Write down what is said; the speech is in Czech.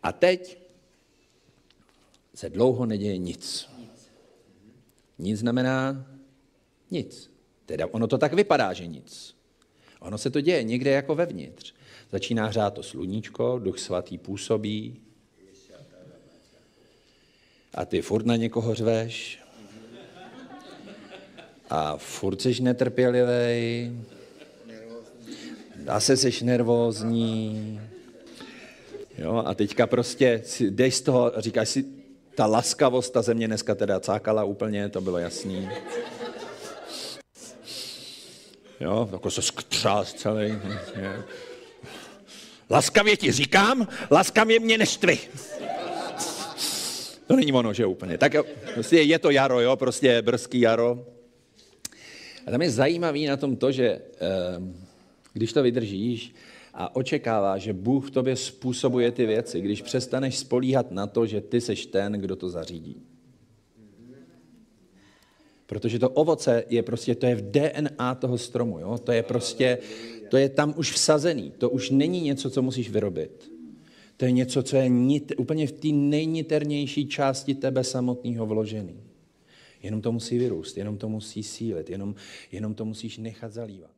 A teď se dlouho neděje nic. Nic znamená nic. Teda ono to tak vypadá, že nic. Ono se to děje někde jako vevnitř. Začíná hřát to sluníčko, Duch svatý působí a ty furt na někoho řveš a furt jsi netrpělivej, zase jsi nervózní. Jo, a teďka prostě jdeš z toho a říkáš si, ta laskavost, ta země dneska teda cákala úplně, to bylo jasný. Jo, jako se skřás celý. Laskavě ti říkám, laskavě mě neštvi. To není ono, že úplně. Tak prostě je to jaro, jo, prostě brzký jaro. A tam je zajímavý na tom to, že když to vydržíš a očekáváš, že Bůh v tobě způsobuje ty věci, když přestaneš spolíhat na to, že ty seš ten, kdo to zařídí. Protože to ovoce je prostě, to je v DNA toho stromu, jo? To je prostě, to je tam už vsazený. To už není něco, co musíš vyrobit. To je něco, co je úplně v té nejniternější části tebe samotného vložený. Jenom to musí vyrůst, jenom to musí sílit, jenom to musíš nechat zalívat.